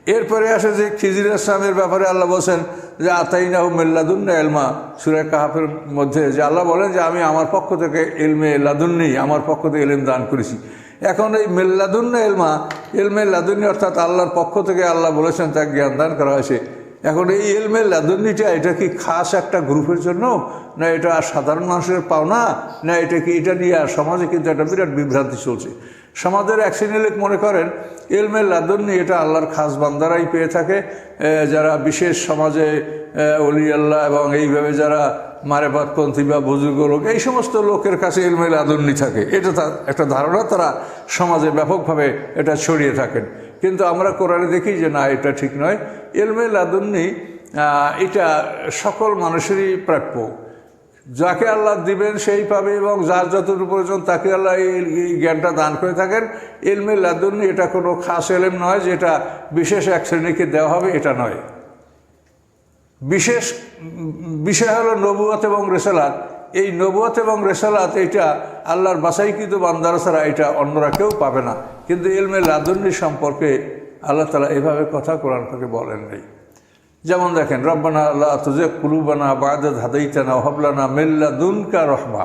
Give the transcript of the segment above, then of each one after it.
এরপরে আসে যে খিজির ইসলামের ব্যাপারে আল্লাহ বলছেন যে আতাইনাহু মিন লাদুন্না ইলমা, সূরা কাহফের মধ্যে যে আল্লাহ বলেন যে আমি আমার পক্ষ থেকে ইলমে লাদুন্নি, আমার পক্ষ থেকে ইলম দান করেছি। এখন এই মিন লাদুন্না ইলমা, ইলমে লাদুন্নি অর্থাৎ আল্লাহর পক্ষ থেকে আল্লাহ বলেছেন তাকে জ্ঞান দান করা হয়েছে। এখন এই ইলমে লাদুন্নিটা এটা কি খাস একটা গ্রুপের জন্য, না এটা সাধারণ মানুষের পাওনা, না এটা কি, এটা নিয়ে সমাজে কিন্তু একটা বিরাট বিভ্রান্তি চলছে। সমাজের এক শ্রেণীর লোক মনে করেন ইলমে লাদুন্নি এটা আল্লাহর খাস বান্দারাই পেয়ে থাকে, যারা বিশেষ সমাজে ওলি আল্লাহ এবং এইভাবে যারা মারেফাতপন্থী বা বুজুর্গ লোক, এই সমস্ত লোকের কাছে ইলমে লাদুন্নি থাকে। এটা একটা ধারণা তারা সমাজে ব্যাপকভাবে এটা ছড়িয়ে থাকেন। কিন্তু আমরা কোরআনে দেখি যে না, এটা ঠিক নয়। ইলমে লাদুন্নি এটা সকল মানুষেরই প্রাপ্য। যাকে আল্লাহ দিবেন সেই পাবে, এবং যার যতটুকু প্রয়োজন তাকে আল্লাহ এই জ্ঞানটা দান করে থাকেন। ইলমে লাদুন্নি এটা কোনো খাস এলেম নয় যেটা বিশেষ এক শ্রেণীকে দেওয়া হবে, এটা নয়। বিশেষ বিষয় হলো নবুয়ত এবং রেসালাত। এই নবুয়ত এবং রেসালাত এটা আল্লাহর বাছাইকৃত বান্দারা ছাড়া এটা অন্যরা কেউ পাবে না। কিন্তু ইলমে লাদুন্নি সম্পর্কে আল্লাহ তাআলা এভাবে কথা কোরআন থেকে বলেন নাই। যেমন দেখেন, রব্বানা লা তুজিগ কুলুবানা বা'দা ইয হাদাইতানা ওয়া হাব লানা মিন লাদুনকা রাহমা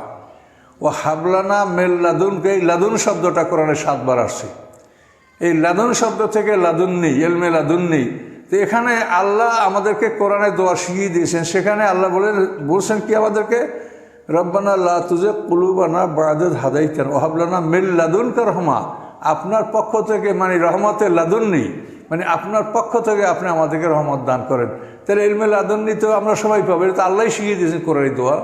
ওয়া হাব লানা মিন লাদুনকা। এই লাদুন শব্দটা কোরআনে 7 বার আসছে। এই লাদুন শব্দ থেকে লাদুন্নি, ইলমে লাদুন্নি। তো এখানে আল্লাহ আমাদেরকে কোরআনে দোয়া শিখিয়ে দিয়েছেন। সেখানে আল্লাহ বলছেন কি আমাদেরকে, রব্বানা লা তুজিগ কুলুবানা বা'দা ইয হাদাইতানা ওয়া হাব লানা মিন লাদুনকা রাহমা। আপনার পক্ষ থেকে, মানে রহমতে লাদুন্নি, মানে আপনার পক্ষ থেকে আপনি আমাদেরকে রহমত দান করেন। তাহলে ইলমে লাদুন্নি তো আমরা সবাই পাবো, এটা তো আল্লাহই শিখিয়ে দিয়েছেন কোরআনের দোয়া।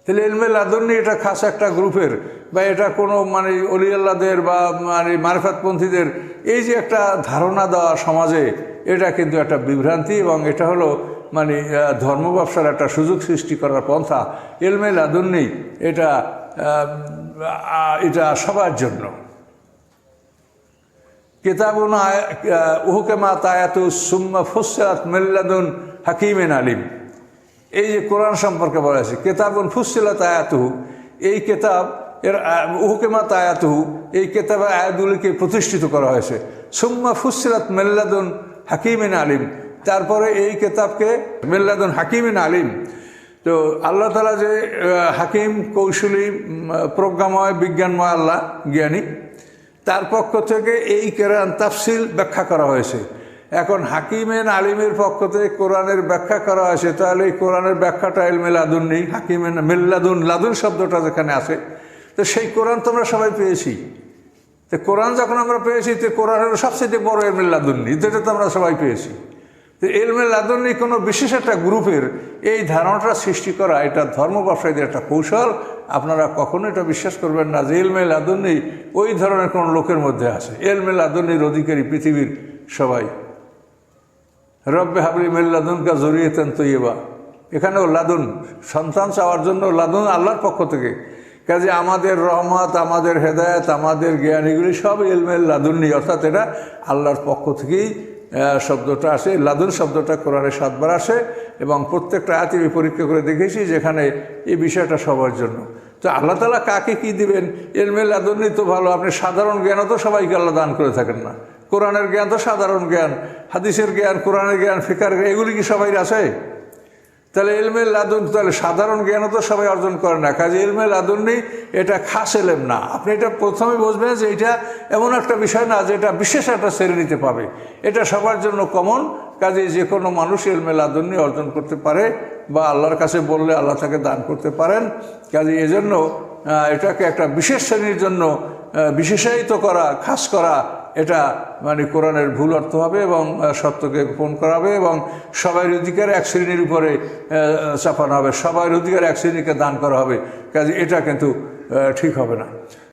তাহলে ইলমে লাদুন্নি এটা খাস একটা গ্রুপের, বা এটা কোনো মানে অলি আল্লাহদের বা মানে মারিফাতপন্থীদের এই যে একটা ধারণা দেওয়া সমাজে, এটা কিন্তু একটা বিভ্রান্তি, এবং এটা হলো মানে ধর্ম ব্যবসার একটা সুযোগ সৃষ্টি করার পন্থা। ইলমে লাদুন্নি এটা সবার জন্য। কিতাবুন উহকামাত আয়াতু সুম্মা ফুসসিলাত মিন লাদুন হাকিমিন আলিম। এই যে কোরআন সম্পর্কে বলা হয়েছে কিতাবুন ফুসসিলাত আয়াতুহু, এই কিতাব এর উহকামাত আয়াতুহু, এই কিতাবের আয়াতগুলিকে প্রতিষ্ঠিত করা হয়েছে। সুম্মা ফুসসিলাত মিন লাদুন হাকিমিন আলিম, তারপরে এই কিতাবকে মিন লাদুন হাকিমিন আলিম। তো আল্লাহ তাআলা যে হাকিম, কৌশলী, প্রজ্ঞাময়, বিজ্ঞানময় আল্লাহ, জ্ঞানী, তার পক্ষ থেকে এই কোরআন তাফসিল ব্যাখ্যা করা হয়েছে। এখন হাকিমেন আলিমের পক্ষ থেকে কোরআনের ব্যাখ্যা করা হয়েছে, তাহলে এই কোরআনের ব্যাখ্যাটা ইলমে লাদুন্নি, হাকিমেন মিন লাদুন, লাদুন শব্দটা যেখানে আছে, তো সেই কোরআন তো আমরা সবাই পেয়েছি। তো কোরআন যখন আমরা পেয়েছি, তো কোরআনের সবচেয়ে বড় ইলমে লাদুন্নি, যেটা তো আমরা সবাই পেয়েছি। তো ইলমে লাদুন্নি কোনো বিশেষ একটা গ্রুপের এই ধারণাটা সৃষ্টি করা, এটা ধর্ম ব্যবসায়ীদের একটা কৌশল। আপনারা কখনো এটা বিশ্বাস করবেন না যে ইলমে লাদুন্নি ওই ধরনের কোনো লোকের মধ্যে আছে। ইলমে লাদুন্নির অধিকারী পৃথিবীর সবাই। রব্বে হাবলি মিন লাদুনকা যুররিয়াতান তাইয়্যিবা, এখানেও লাদুন, সন্তান চাওয়ার জন্য লাদুন আল্লাহর পক্ষ থেকে। কাজে আমাদের রহমত, আমাদের হেদায়েত, আমাদের জ্ঞান, এগুলি সব ইলমে লাদুন্নি, অর্থাৎ এটা আল্লাহর পক্ষ থেকেই শব্দটা আসে। লাদুন শব্দটা কোরআনে 7 বার আসে, এবং প্রত্যেকটা আয়াতে আমি পরীক্ষা করে দেখেছি যেখানে এই বিষয়টা সবার জন্য। তো আল্লাহ তাআলা কাকে কি দিবেন, ইলমে লাদুন্নি তো ভালো, আপনি সাধারণ জ্ঞানও তো সবাইকে আল্লাহ দান করে থাকেন না। কোরআনের জ্ঞান তো সাধারণ জ্ঞান, হাদিসের জ্ঞান, কোরআনের জ্ঞান, ফিকার জ্ঞান, এগুলি কি সবাই আছে? তাহলে ইলমে লাদুন, তাহলে সাধারণ জ্ঞানও তো সবাই অর্জন করে না। কাজে ইলমে লাদুন্নি এটা খাস এলেম না। আপনি এটা প্রথমে বুঝবেন যে এটা এমন একটা বিষয় না যে এটা বিশেষ একটা শ্রেণীতে পাবে, এটা সবার জন্য কমন। কাজে যে কোনো মানুষ ইলমে লাদুন্নি অর্জন করতে পারে, বা আল্লাহর কাছে বললে আল্লাহ তাকে দান করতে পারেন। কাজে এজন্য এটাকে একটা বিশেষ শ্রেণীর জন্য বিশেষায়িত করা, খাস করা, এটা মানে কোরআনের ভুল অর্থ হবে, এবং সত্যকে গোপন করাবে, এবং সবাই অধিকার এক শ্রেণীর উপরে চাপানো হবে, সবার অধিকার এক শ্রেণীকে দান করা হবে। কাজে এটা কিন্তু ঠিক হবে না।